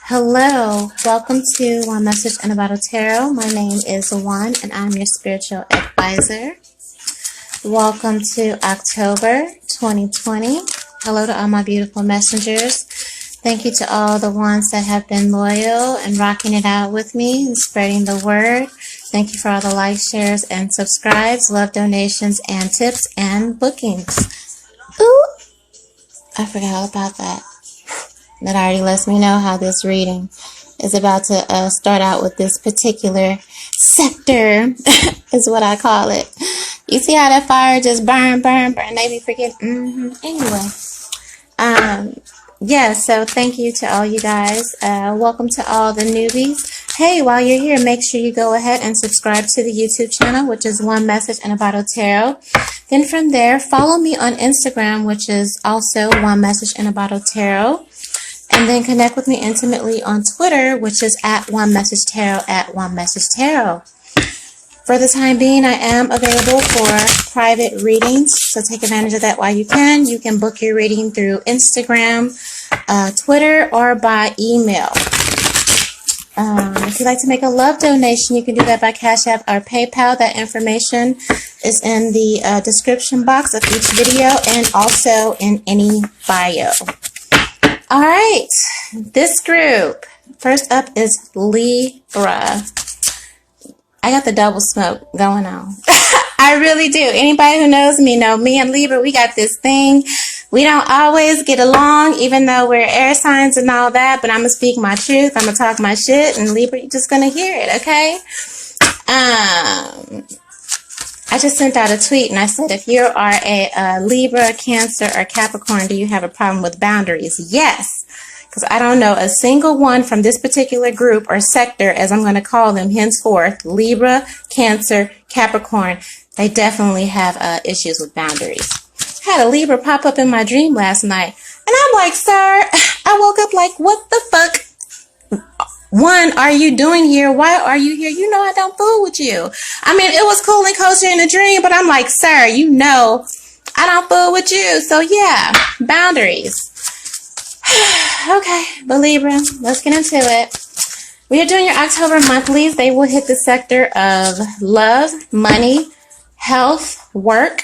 Hello, welcome to One Message and a Bottle Tarot. My name is O.N.E and I'm your spiritual advisor. Welcome to October 2020. Hello to all my beautiful messengers. Thank you to all the ones that have been loyal and rocking it out with me and spreading the word. Thank you for all the likes, shares, and subscribes, love donations, and tips and bookings. Ooh, I forgot all about that. That already lets me know how this reading is about to start out with this particular sector, is what I call it. You see how that fire just burn, they be forgetting. Anyway, yeah, so thank you to all you guys. Welcome to all the newbies. Hey, while you're here, make sure you go ahead and subscribe to the YouTube channel, which is One Message and a Bottle Tarot. Then from there, follow me on Instagram, which is also One Message and a Bottle Tarot. And then connect with me intimately on Twitter, which is at One Message Tarot, at One Message Tarot. For the time being, I am available for private readings, so take advantage of that while you can. You can book your reading through Instagram, Twitter, or by email. If you'd like to make a love donation, you can do that by Cash App or PayPal. That information is in the description box of each video and also in any bio. All right, this group, first up is Libra. I got the double smoke going on. I really do. Anybody who knows me know me and Libra, we got this thing. We don't always get along, even though we're air signs and all that, but I'm going to speak my truth. I'm going to talk my shit, and Libra, you're just going to hear it, okay? I just sent out a tweet and I said, if you are a Libra, Cancer, or Capricorn, do you have a problem with boundaries? Yes, because I don't know a single one from this particular group or sector, as I'm going to call them henceforth, Libra, Cancer, Capricorn. They definitely have issues with boundaries. I had a Libra pop up in my dream last night, and I'm like, sir, I woke up like, what the fuck? One, are you doing here? Why are you here? You know I don't fool with you. I mean, it was cool and cozy in a dream, but I'm like, sir, you know I don't fool with you. So yeah, boundaries. Okay, but Libra, let's get into it. We are doing your October monthlies. They will hit the sector of love, money, health, work,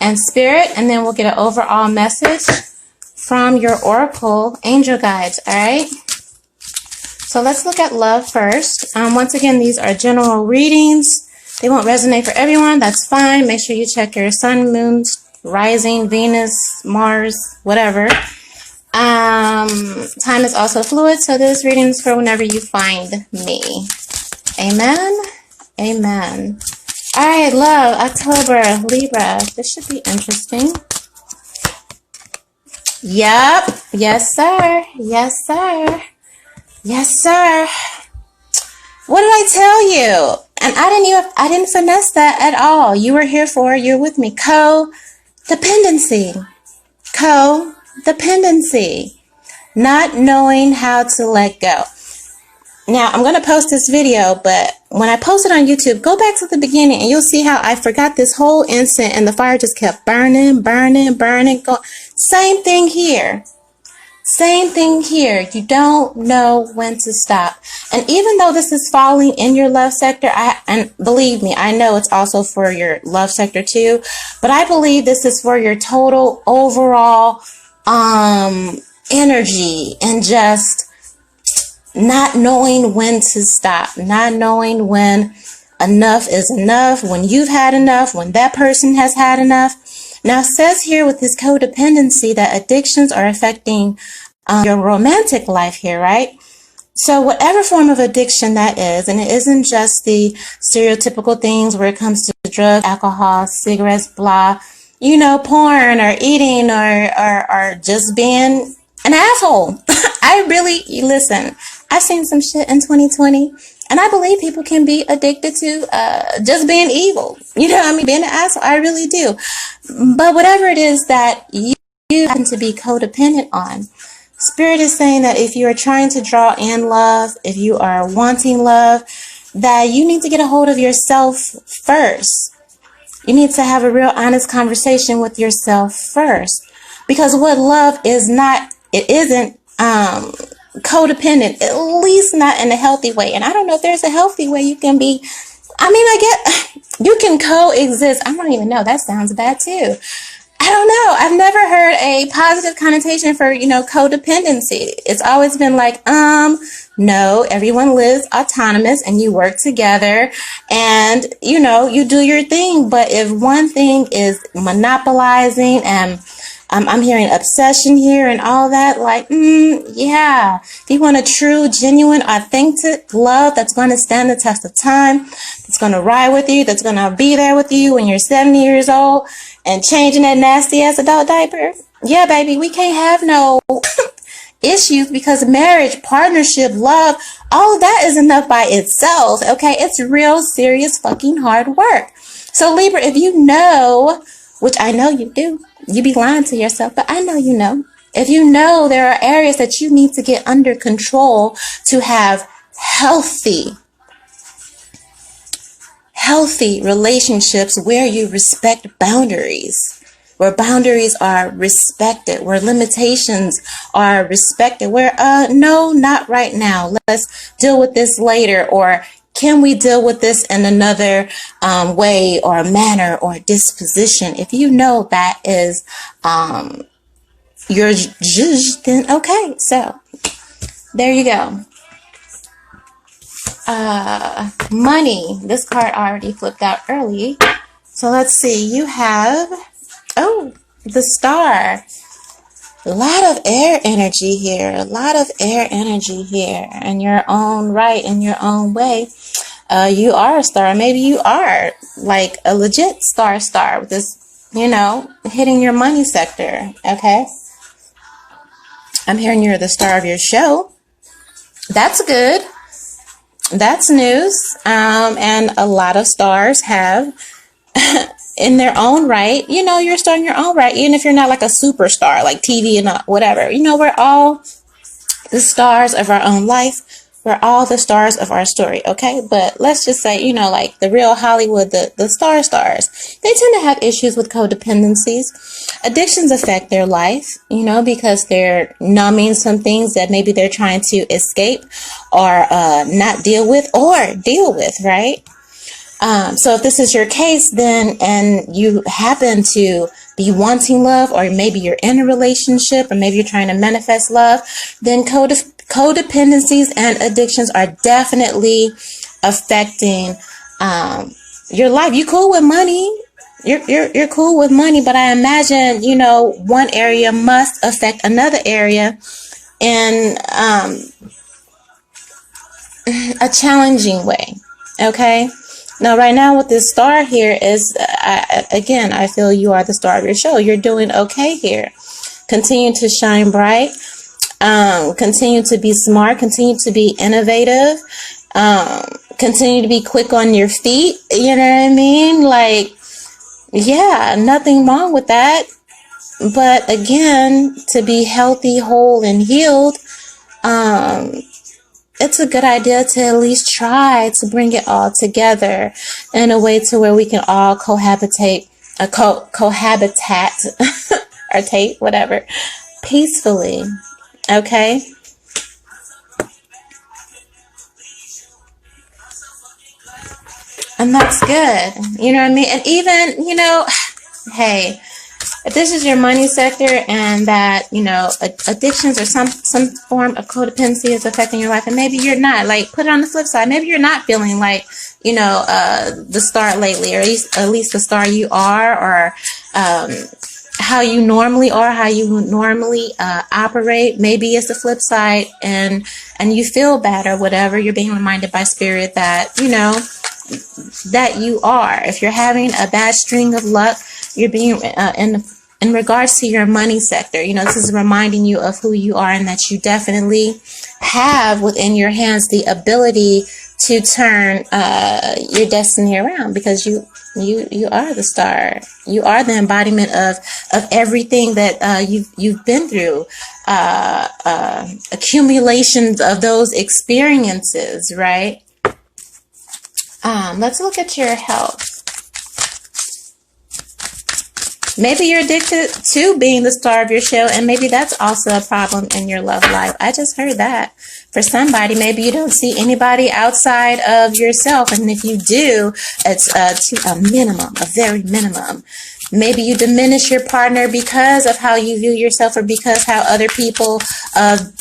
and spirit. And then we'll get an overall message from your oracle angel guides, all right? So let's look at love first. Once again, these are general readings. They won't resonate for everyone. That's fine. Make sure you check your sun, moon, rising, Venus, Mars, whatever. Time is also fluid, so this reading is for whenever you find me. Amen. Amen. All right, love, October, Libra. This should be interesting. Yep. Yes, sir. Yes, sir. Yes, sir. What did I tell you? And I didn't finesse that at all. You were here for, you're with me. Codependency. Codependency. Not knowing how to let go. Now, I'm going to post this video, but when I post it on YouTube, go back to the beginning and you'll see how I forgot this whole instant and the fire just kept burning. Same thing here. Same thing here. You don't know when to stop. And even though this is falling in your love sector, and believe me, I know it's also for your love sector too, but I believe this is for your total overall energy and just not knowing when to stop, not knowing when enough is enough, when you've had enough, when that person has had enough. Now, it says here with this codependency that addictions are affecting your romantic life here, right? So whatever form of addiction that is, and it isn't just the stereotypical things where it comes to drugs, alcohol, cigarettes, blah, you know, porn or eating or just being an asshole. I really, listen, I've seen some shit in 2020. And I believe people can be addicted to just being evil. You know what I mean? Being an asshole. I really do. But whatever it is that you happen to be codependent on, Spirit is saying that if you are trying to draw in love, if you are wanting love, that you need to get a hold of yourself first. You need to have a real honest conversation with yourself first. Because what love is not, it isn't codependent, at least not in a healthy way. And I don't know if there's a healthy way you can be. I mean, I get you can coexist. I don't even know. That sounds bad too. I don't know. I've never heard a positive connotation for, codependency. It's always been like, no, everyone lives autonomous and you work together and, you do your thing. But if one thing is monopolizing and I'm hearing obsession here and all that, like, yeah. If you want a true, genuine, authentic love that's going to stand the test of time, that's going to ride with you, that's going to be there with you when you're 70 years old and changing that nasty ass adult diaper. Yeah, baby, we can't have no issues because marriage, partnership, love, all of that is enough by itself. Okay, it's real serious fucking hard work. So Libra, if you know, which I know you do, you be lying to yourself, but I know you know. If you know there are areas that you need to get under control to have healthy relationships where you respect boundaries, where boundaries are respected, where limitations are respected, where, no, not right now. Let's deal with this later, or can we deal with this in another way or manner or disposition? If you know that is your judge, then okay. So there you go. Money. This card already flipped out early. So let's see. You have, the star. A lot of air energy here. A lot of air energy here. In your own right, in your own way. You are a star. Maybe you are like a legit star with this, hitting your money sector. Okay. I'm hearing you're the star of your show. That's good. That's news. And a lot of stars have in their own right, you're a star in your own right, even if you're not like a superstar, like TV and whatever. We're all the stars of our own life. We're all the stars of our story, okay? But let's just say, like the real Hollywood, the stars, they tend to have issues with codependencies. Addictions affect their life, because they're numbing some things that maybe they're trying to escape or not deal with or deal with, right? So if this is your case, then, and you happen to be wanting love, or maybe you're in a relationship, or maybe you're trying to manifest love, then codependencies and addictions are definitely affecting your life. You cool with money. You're cool with money, but I imagine, one area must affect another area in a challenging way. Okay. Now, right now with this star here is, I feel you are the star of your show. You're doing okay here. Continue to shine bright. Continue to be smart. Continue to be innovative. Continue to be quick on your feet. You know what I mean? Like, yeah, nothing wrong with that. But again, to be healthy, whole, and healed, it's a good idea to at least try to bring it all together in a way to where we can all cohabitate or tate, whatever, peacefully. Okay? And that's good. You know what I mean? And even, hey, if this is your money sector and that, addictions or some form of codependency is affecting your life, and maybe you're not, like, put it on the flip side. Maybe you're not feeling like, the star lately, or at least the star you are, or how you normally are, how you normally operate. Maybe it's the flip side and you feel bad or whatever. You're being reminded by spirit that, that you are. If you're having a bad string of luck, you're being in regards to your money sector, this is reminding you of who you are and that you definitely have within your hands the ability to turn your destiny around, because you are the star. You are the embodiment of everything that you've been through, accumulations of those experiences, right? Let's look at your health. Maybe you're addicted to being the star of your show, and maybe that's also a problem in your love life. I just heard that. For somebody, maybe you don't see anybody outside of yourself, and if you do, it's to a minimum, a very minimum. Maybe you diminish your partner because of how you view yourself or because how other people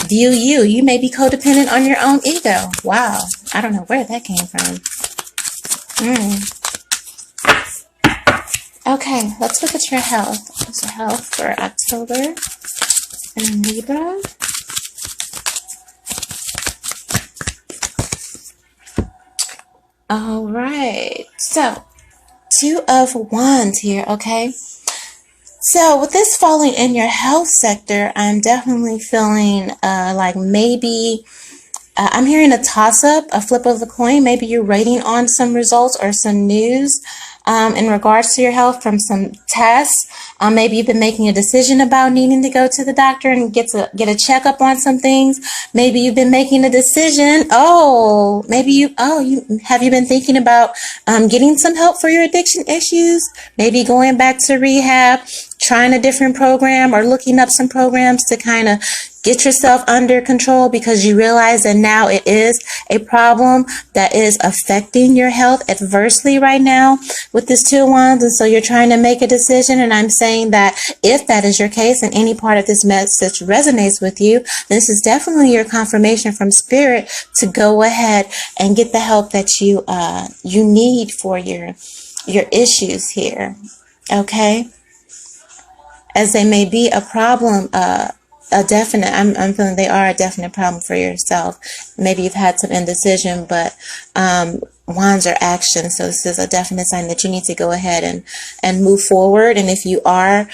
view you. You may be codependent on your own ego. Wow. I don't know where that came from. Okay, let's look at your health. What's your health for October in Libra? All right. So, 2 of Wands here, okay? So, with this falling in your health sector, I'm definitely feeling like maybe I'm hearing a toss-up, a flip of the coin. Maybe you're waiting on some results or some news in regards to your health from some tests. Maybe you've been making a decision about needing to go to the doctor and get a checkup on some things. Maybe you've been making a decision. Have you been thinking about getting some help for your addiction issues? Maybe going back to rehab, trying a different program, or looking up some programs to kind of get yourself under control because you realize that now it is a problem that is affecting your health adversely right now with this 2 of Wands. And so you're trying to make a decision. And I'm saying that if that is your case and any part of this message resonates with you, this is definitely your confirmation from Spirit to go ahead and get the help that you need for your issues here. Okay? As they may be a problem, I'm feeling they are a definite problem for yourself. Maybe you've had some indecision, but wands are action. So this is a definite sign that you need to go ahead and move forward. And if you are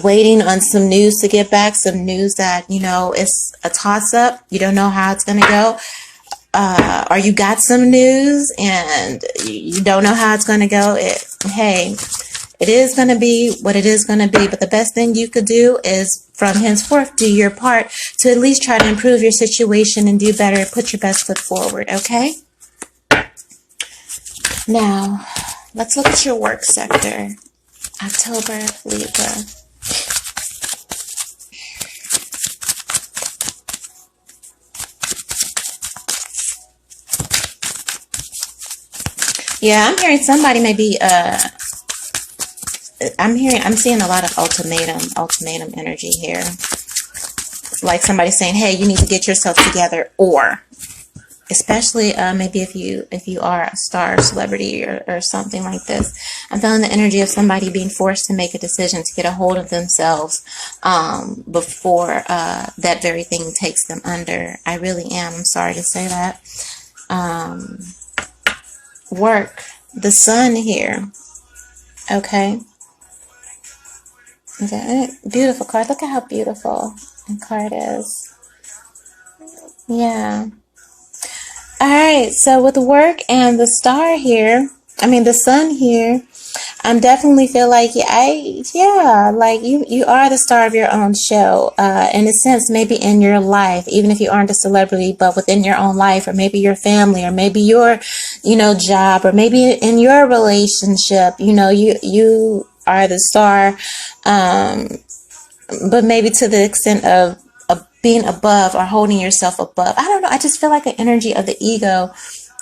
waiting on some news to get back, some news that, it's a toss-up, you don't know how it's going to go, or you got some news and you don't know how it's going to go, it is going to be what it is going to be, but the best thing you could do is from henceforth do your part to at least try to improve your situation and do better, put your best foot forward, okay? Now, let's look at your work sector. October, Libra. Yeah, I'm hearing somebody may be I'm seeing a lot of ultimatum energy here. Like somebody saying, hey, you need to get yourself together, or especially maybe if you are a star celebrity or something like this. I'm feeling the energy of somebody being forced to make a decision to get a hold of themselves before that very thing takes them under. I really am. I'm sorry to say that. Work. The sun here. Okay. Okay, beautiful card. Look at how beautiful the card is. Yeah. All right, so with the work and the star here, the sun here, I'm definitely feel like, like you are the star of your own show, in a sense, maybe in your life, even if you aren't a celebrity, but within your own life, or maybe your family, or maybe your, job, or maybe in your relationship, you are the star, but maybe to the extent of being above or holding yourself above. I don't know. I just feel like the energy of the ego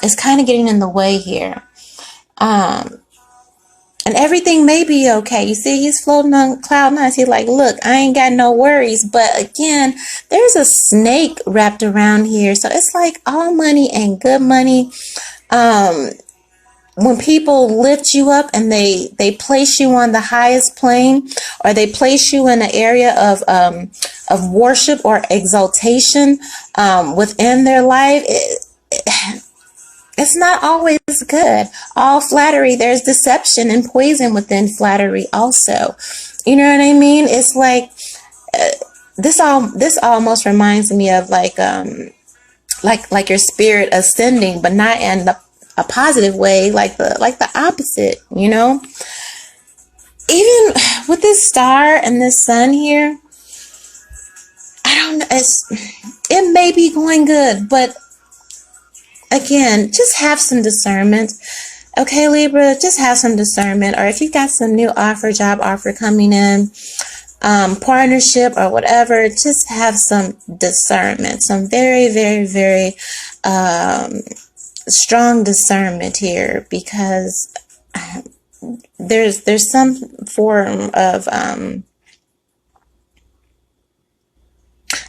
is kind of getting in the way here. And everything may be okay. You see, he's floating on cloud 9. He's like, look, I ain't got no worries. But again, there's a snake wrapped around here. So it's like all money and good money. When people lift you up and they place you on the highest plane, or they place you in an area of worship or exaltation within their life, it's not always good. All flattery, there's deception and poison within flattery also. You know what I mean? It's like this almost reminds me of like your spirit ascending, but not in a positive way, like the opposite, Even with this star and this sun here, I don't know, it may be going good, but again, just have some discernment. Okay, Libra, just have some discernment. Or if you got some new job offer coming in, partnership or whatever, just have some discernment, some very, very, very strong discernment here, because there's some form of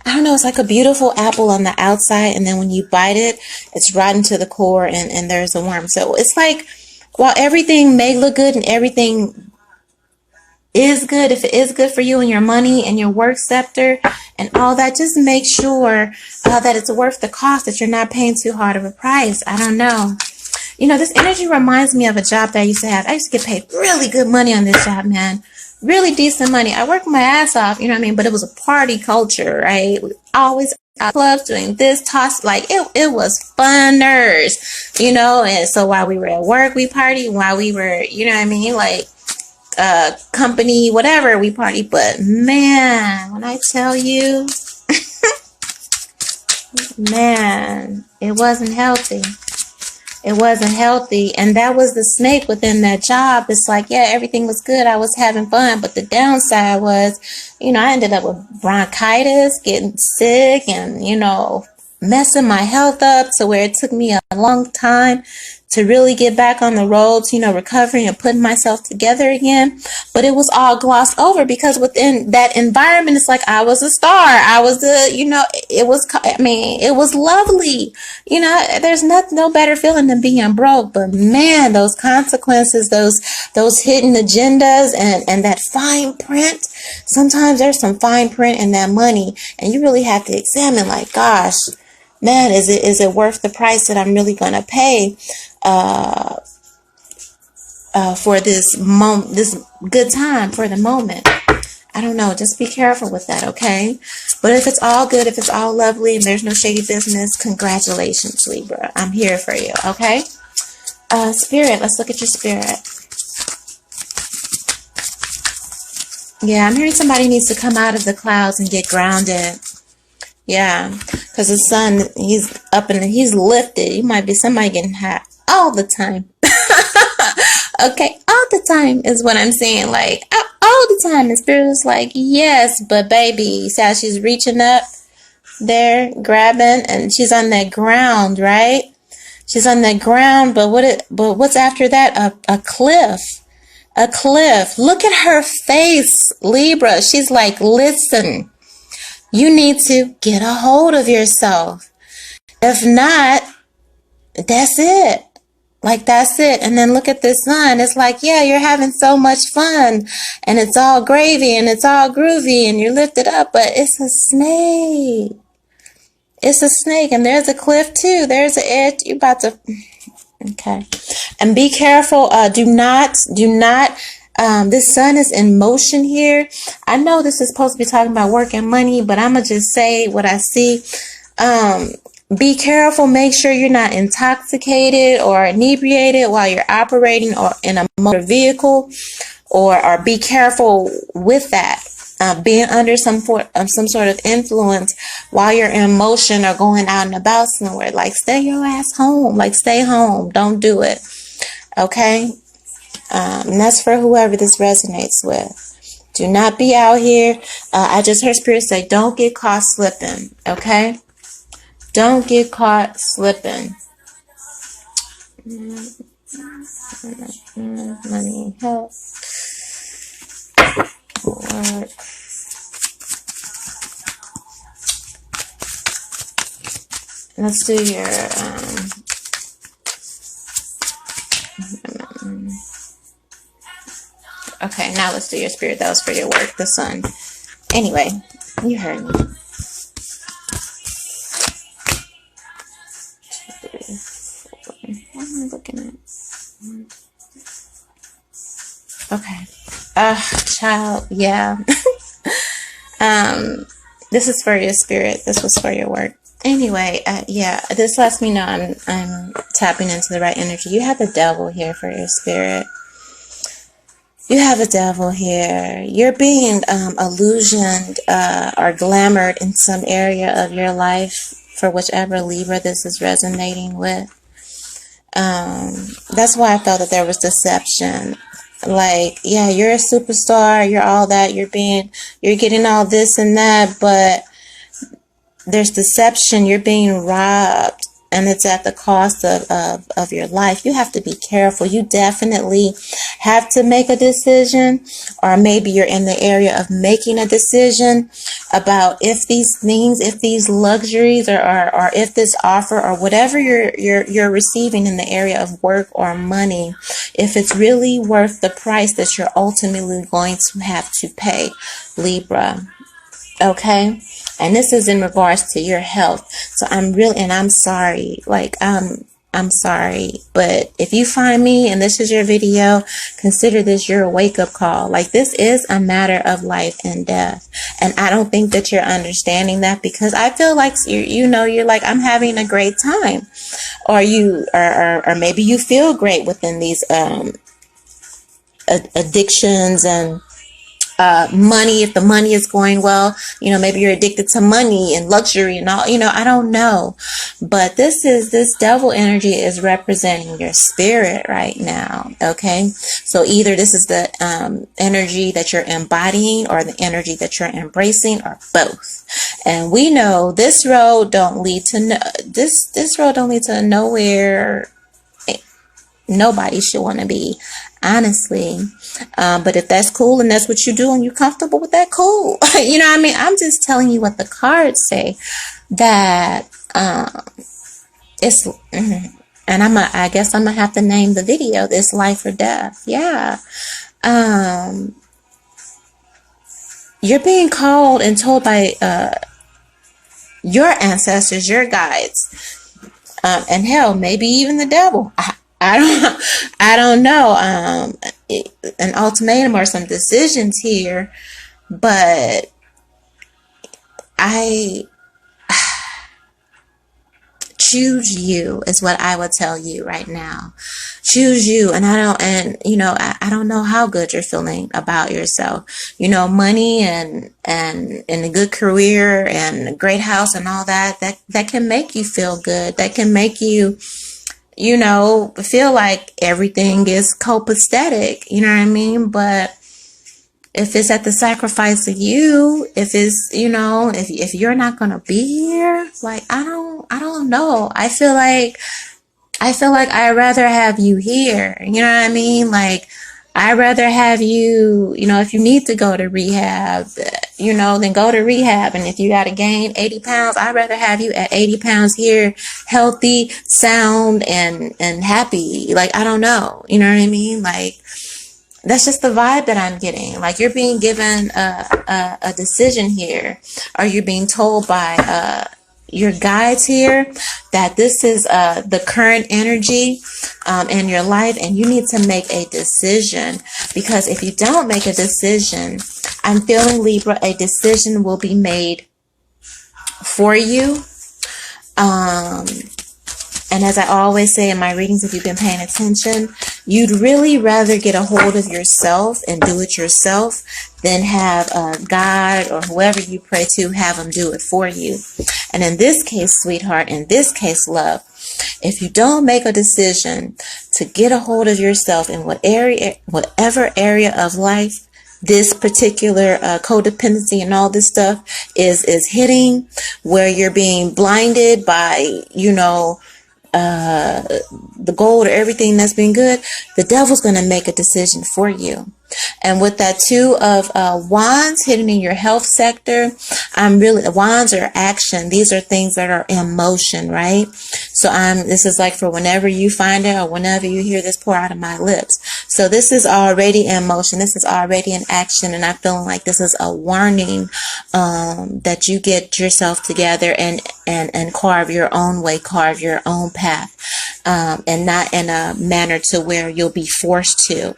I don't know, it's like a beautiful apple on the outside, and then when you bite it, it's rotten to the core, and there's a worm. So it's like, while everything may look good and everything is good, if it is good for you and your money and your work scepter and all that, just make sure that it's worth the cost, that you're not paying too hard of a price. I don't know. You know, this energy reminds me of a job that I used to have. I used to get paid really good money on this job, man. Really decent money. I worked my ass off, you know what I mean? But it was a party culture, right? We always at clubs doing this, toss, like it was funners, you know? And so while we were at work, we partied. While we were, you know what I mean? Like, company, whatever, we party. But man, when I tell you, man, it wasn't healthy. It wasn't healthy. And that was the snake within that job. It's like, yeah, everything was good. I was having fun. But the downside was, you know, I ended up with bronchitis, getting sick, and, you know, messing my health up to where it took me a long time to really get back on the road, you know, recovering and putting myself together again. But it was all glossed over because within that environment, it's like I was a star. I was you know, it was lovely. You know, there's no better feeling than being broke. But man, those consequences, those hidden agendas and that fine print, sometimes there's some fine print in that money, and you really have to examine, like, gosh, man, is it worth the price that I'm really going to pay for this good time, for the moment? I don't know. Just be careful with that, okay? But if it's all good, if it's all lovely, and there's no shady business, congratulations, Libra. I'm here for you, okay? Spirit, let's look at your spirit. Yeah, I'm hearing somebody needs to come out of the clouds and get grounded. Yeah, because the sun, he's up and he's lifted. You might be somebody getting hot all the time. Okay, all the time is what I'm saying. Like, all the time. And Spirit is like, yes, but baby, see how she's reaching up there, grabbing, and she's on that ground, right? She's on that ground, but what's after that? A cliff. A cliff. Look at her face, Libra. She's like, listen, you need to get a hold of yourself. If not, that's it. Like, that's it. And then look at this sun. It's like, yeah, you're having so much fun, and it's all gravy, and it's all groovy, and you're lifted up, but it's a snake. It's a snake, and there's a cliff too. There's an edge. You're about to, okay. And be careful. Do not, this sun is in motion here. I know this is supposed to be talking about work and money, but I'm going to just say what I see. Be careful. Make sure you're not intoxicated or inebriated while you're operating or in a motor vehicle, or be careful with that. Being under some sort of influence while you're in motion or going out and about somewhere. Like, stay your ass home. Like, stay home. Don't do it. Okay? And that's for whoever this resonates with. Do not be out here. I just heard Spirit say, don't get caught slipping. Okay? Don't get caught slipping. Money, help, work. Let's do your okay, now let's do your spirit. That was for your work, the sun. Anyway, you heard me. What am I looking at? Okay. Child, yeah. This is for your spirit. This was for your work. Anyway, yeah, this lets me know I'm tapping into the right energy. You have the devil here for your spirit. You have a devil here. You're being illusioned or glamored in some area of your life for whichever Libra this is resonating with. That's why I felt that there was deception. Like, yeah, you're a superstar, you're all that, you're getting all this and that, but there's deception. You're being robbed, and it's at the cost of your life. You have to be careful. You definitely have to make a decision, or maybe you're in the area of making a decision about if these things, if these luxuries, or if this offer, or whatever you're receiving in the area of work or money, if it's really worth the price that you're ultimately going to have to pay, Libra. Okay? And this is in regards to your health. So I'm sorry. Like, I'm sorry. But if you find me and this is your video, consider this your wake-up call. Like, this is a matter of life and death. And I don't think that you're understanding that, because I feel like you're like, I'm having a great time. Or or maybe you feel great within these addictions and money. If the money is going well, maybe you're addicted to money and luxury and all, I don't know. But this devil energy is representing your spirit right now. Okay. So either this is the energy that you're embodying, or the energy that you're embracing, or both. And we know this road don't lead to this road don't lead to nowhere nobody should want to be, honestly. But if that's cool and that's what you do and you're comfortable with that, cool. You know what I mean? I'm just telling you what the cards say, that it's and I guess I'm gonna have to name the video this life or death. Yeah. You're being called and told by your ancestors, your guides, and hell, maybe even the devil. I don't know, an ultimatum or some decisions here, but I choose you is what I would tell you right now. Choose you. And I don't know how good you're feeling about yourself. Money and a good career and a great house and all that can make you feel good. That can make you feel like everything is copacetic, you know what I mean? But if it's at the sacrifice of you, if it's, if you're not going to be here, like, I don't know. I feel like I'd rather have you here. You know what I mean? Like, I'd rather have you, if you need to go to rehab, then go to rehab. And if you got to gain 80 pounds, I'd rather have you at 80 pounds here, healthy, sound, and happy. Like, I don't know. You know what I mean? Like, that's just the vibe that I'm getting. Like, you're being given a decision here, or you're being told by your guides here that this is the current energy in your life, and you need to make a decision. Because if you don't make a decision, I'm feeling, Libra, a decision will be made for you. And as I always say in my readings, if you've been paying attention, you'd really rather get a hold of yourself and do it yourself than have God or whoever you pray to have them do it for you. And in this case, sweetheart, in this case, love, if you don't make a decision to get a hold of yourself in whatever area of life this particular codependency and all this stuff is hitting, where you're being blinded by, the gold or everything that's been good, the devil's going to make a decision for you. And with that Two of Wands hidden in your health sector, wands are action. These are things that are in motion, right? So this is like for whenever you find it or whenever you hear this pour out of my lips. So this is already in motion. This is already in action. And I'm feeling like this is a warning that you get yourself together and carve your own way, carve your own path, and not in a manner to where you'll be forced to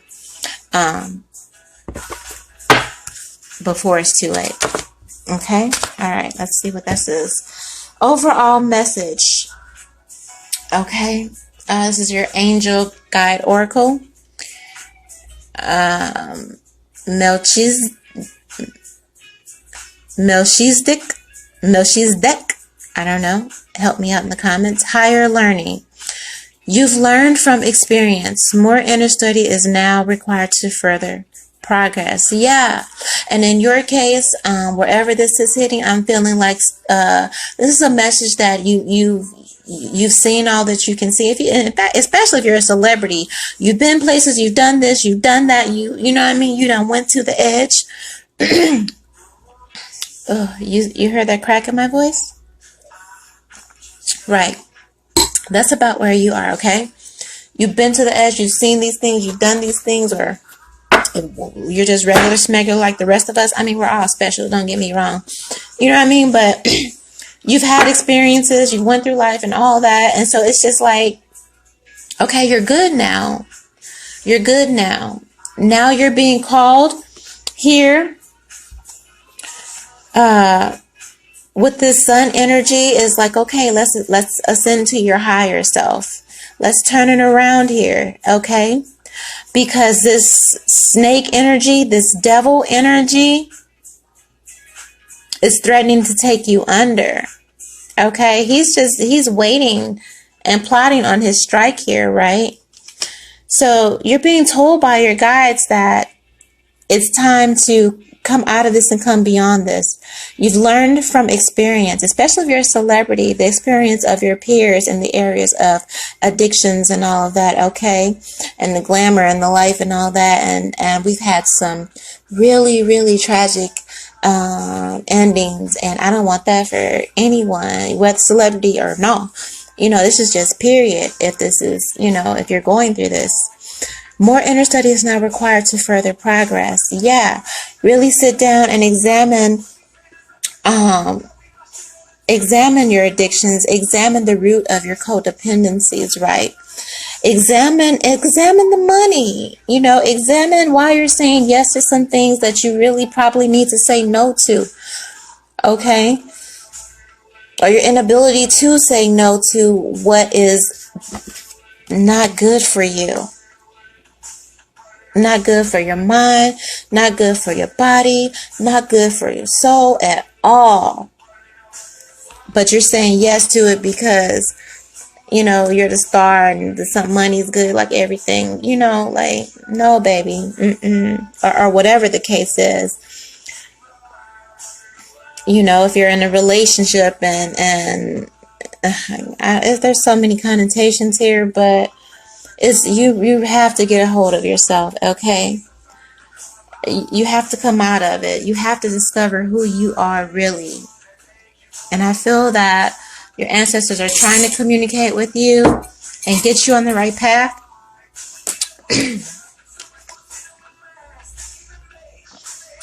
before it's too late. Okay? All right. Let's see what this is. Overall message. Okay. This is your angel guide oracle. Melchizedek. I don't know. Help me out in the comments. Higher learning. You've learned from experience. More inner study is now required to further progress. Yeah. And in your case, wherever this is hitting, I'm feeling like this is a message that you've seen all that you can see. If you, in fact, especially if you're a celebrity, you've been places, you've done this, you've done that. You know what I mean. You done went to the edge. Oh, you heard that crack in my voice? Right. That's about where you are, okay? You've been to the edge, you've seen these things, you've done these things, or you're just regular smegular like the rest of us. I mean, we're all special, don't get me wrong. You know what I mean? But you've had experiences, you went through life and all that, and so it's just like, okay, you're good now. You're good now. Now you're being called here. With this sun energy is like, okay, let's ascend to your higher self. Let's turn it around here, okay? Because this snake energy, this devil energy is threatening to take you under, okay? He's waiting and plotting on his strike here, right? So you're being told by your guides that it's time to come out of this and come beyond this. You've learned from experience, especially if you're a celebrity, the experience of your peers in the areas of addictions and all of that, okay? And the glamour and the life and all that. And we've had some really, really tragic endings. And I don't want that for anyone, whether celebrity or no. You know, this is just period. If this is, you know, if you're going through this. More inner study is now required to further progress. Yeah, really sit down and examine your addictions. Examine the root of your codependencies, right? Examine the money. You know, examine why you're saying yes to some things that you really probably need to say no to. Okay? Or your inability to say no to what is not good for you. Not good for your mind, not good for your body, not good for your soul at all. But you're saying yes to it because, you know, you're the star and some money's good, like everything, you know, like, no, baby, or whatever the case is. You know, if you're in a relationship and there's so many connotations here, but it's you have to get a hold of yourself, okay? You have to come out of it. You have to discover who you are really. And I feel that your ancestors are trying to communicate with you and get you on the right path.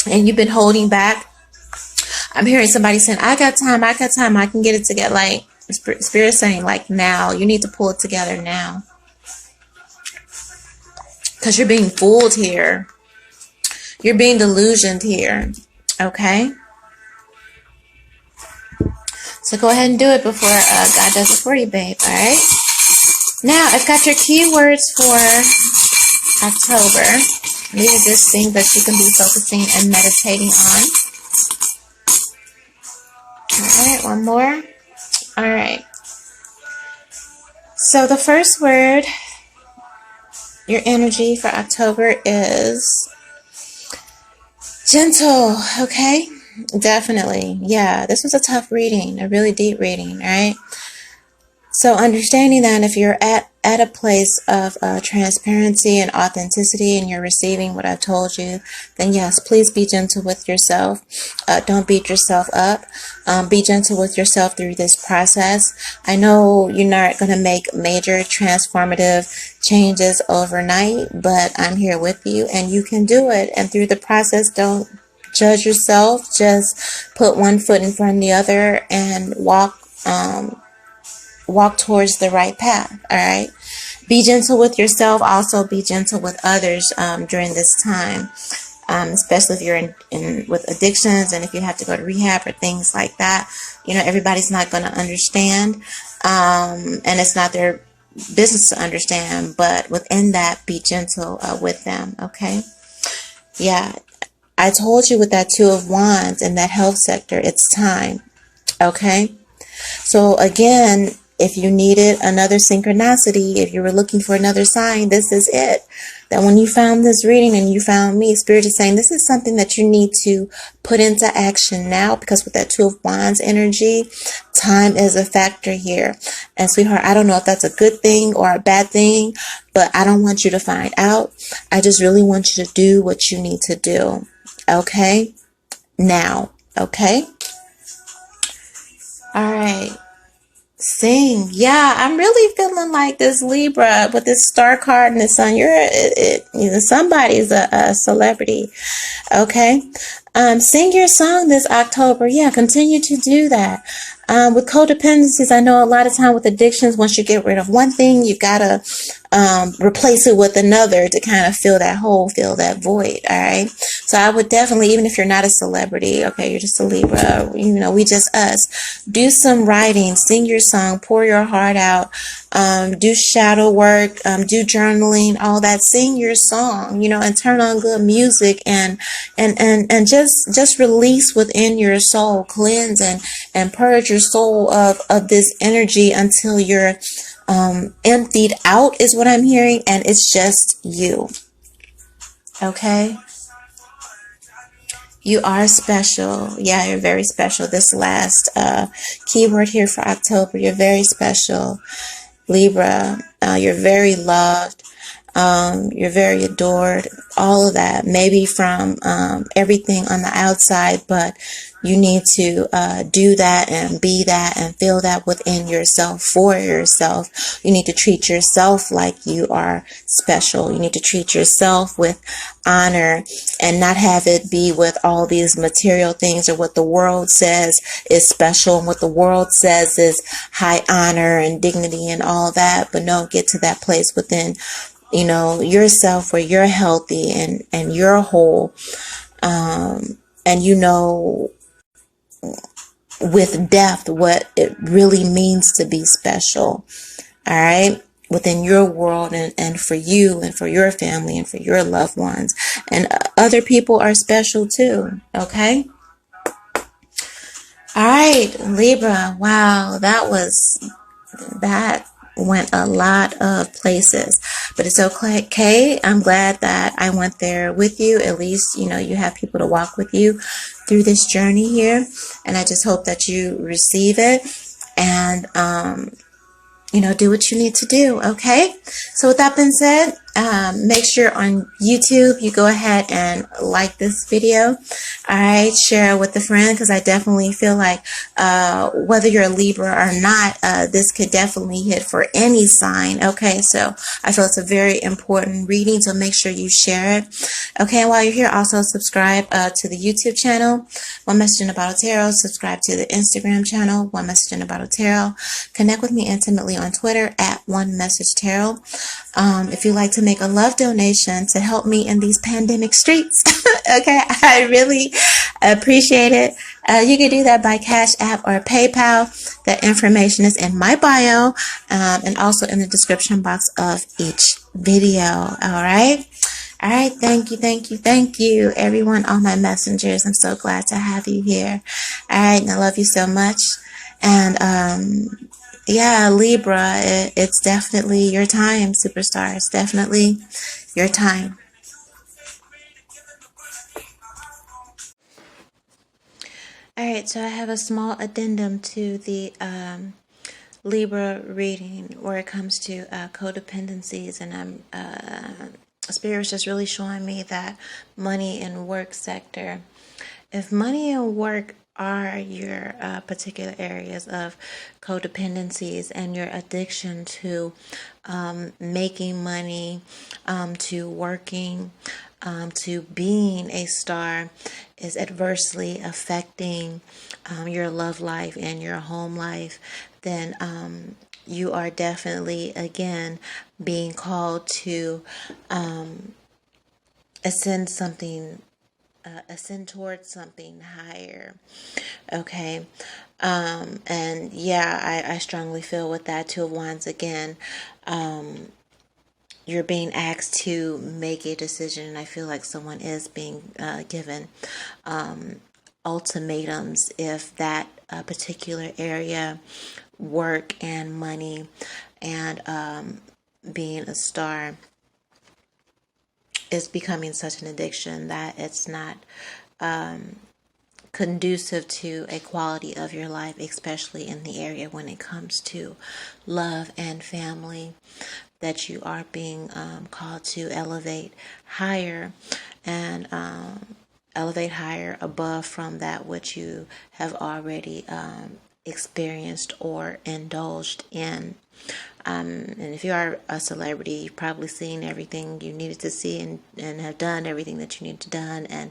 And you've been holding back. I'm hearing somebody saying, I got time, I can get it together. Like, Spirit saying, like, now. You need to pull it together now. Because you're being fooled here. You're being delusioned here. Okay? So go ahead and do it before God does it for you, babe. Alright? Now, I've got your keywords for October. These are just things that you can be focusing and meditating on. Alright, one more. Alright. So the first word, your energy for October is gentle, okay? Definitely. Yeah, this was a tough reading, a really deep reading, right? So understanding that if you're at a place of transparency and authenticity and you're receiving what I've told you, then yes, please be gentle with yourself. Don't beat yourself up. Be gentle with yourself through this process. I know you're not going to make major transformative changes overnight, but I'm here with you and you can do it. And through the process, don't judge yourself. Just put one foot in front of the other and walk towards the right path. All right. Be gentle with yourself. Also be gentle with others during this time, especially if you're in with addictions and if you have to go to rehab or things like that. You know, everybody's not going to understand, and it's not their business to understand. But within that, be gentle with them. Okay. Yeah, I told you with that Two of Wands in that health sector, it's time. Okay. So again, if you needed another synchronicity, if you were looking for another sign, this is it. That when you found this reading and you found me, Spirit is saying this is something that you need to put into action now, because with that Two of Wands energy, time is a factor here. And sweetheart, I don't know if that's a good thing or a bad thing, but I don't want you to find out. I just really want you to do what you need to do. Okay? Now. Okay? All right. Sing. Yeah, I'm really feeling like this Libra with this star card and the sun. Somebody's a celebrity. Okay. Sing your song this October. Yeah, continue to do that. With codependencies, I know a lot of time with addictions, once you get rid of one thing, you gotta replace it with another to kind of fill that hole, fill that void. All right. So I would definitely, even if you're not a celebrity, okay, you're just a Libra, we just us, do some writing, sing your song, pour your heart out, do shadow work, do journaling, all that, sing your song, and turn on good music and just release within your soul, cleanse and purge your soul of this energy until you're emptied out is what I'm hearing, and it's just you. Okay? You are special. Yeah, you're very special. This last keyword here for October, you're very special. Libra, you're very loved. You're very adored. All of that, maybe from everything on the outside, but you need to do that and be that and feel that within yourself, for yourself. You need to treat yourself like you are special. You need to treat yourself with honor and not have it be with all these material things or what the world says is special and what the world says is high honor and dignity and all that. But no, get to that place within yourself where you're healthy and you're whole, and with depth what it really means to be special. All right, within your world and for you and for your family and for your loved ones, and other people are special too. Okay. All right, Libra. Wow, that went a lot of places, but it's okay. I'm glad that I went there with you. At least, you have people to walk with you through this journey here. And I just hope that you receive it and, do what you need to do. Okay. So with that being said, make sure on YouTube, you go ahead and like this video. All right. Share it with a friend, because I definitely feel like, whether you're a Libra or not, this could definitely hit for any sign. Okay. So I feel it's a very important reading. So make sure you share it. Okay. And while you're here, also subscribe, to the YouTube channel, One Message in a Bottle Tarot. Subscribe to the Instagram channel, One Message in a Bottle Tarot. Connect with me intimately on Twitter at One Message Tarot. If you'd like to make a love donation to help me in these pandemic streets, okay, I really appreciate it. You can do that by Cash App or PayPal. That information is in my bio, and also in the description box of each video. All right. All right. Thank you, everyone, all my messengers. I'm so glad to have you here. All right. And I love you so much. And, yeah, Libra, it's definitely your time, superstar. It's definitely your time. All right, so I have a small addendum to the Libra reading where it comes to codependencies, and Spirit was just really showing me that money and work sector. If money and work are your particular areas of codependencies and your addiction to making money, to working, to being a star is adversely affecting your love life and your home life, then you are definitely, again, being called to ascend towards something higher. Okay. And yeah, I strongly feel with that Two of Wands again, you're being asked to make a decision, and I feel like someone is being given ultimatums if that particular area work and money and being a star is becoming such an addiction that it's not conducive to a quality of your life, especially in the area when it comes to love and family, that you are being called to elevate higher and elevate higher above from that which you have already experienced or indulged in. And if you are a celebrity, you've probably seen everything you needed to see and have done everything that you need to done. And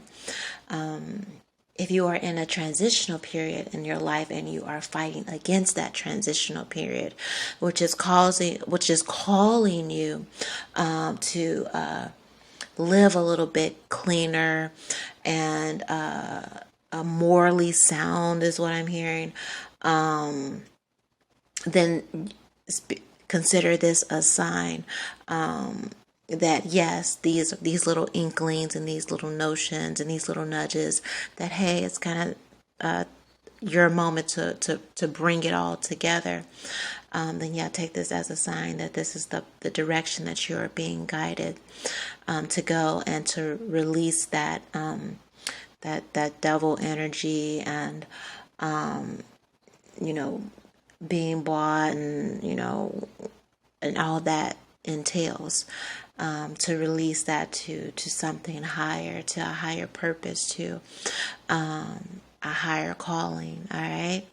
if you are in a transitional period in your life and you are fighting against that transitional period, which is calling you to live a little bit cleaner and morally sound, is what I'm hearing, then consider this a sign that yes, these little inklings and these little notions and these little nudges that, hey, it's kind of your moment to bring it all together. Then yeah, take this as a sign that this is the direction that you're being guided to go, and to release that that devil energy and being bought and and all that entails, to release that to something higher, to a higher purpose, to a higher calling. All right.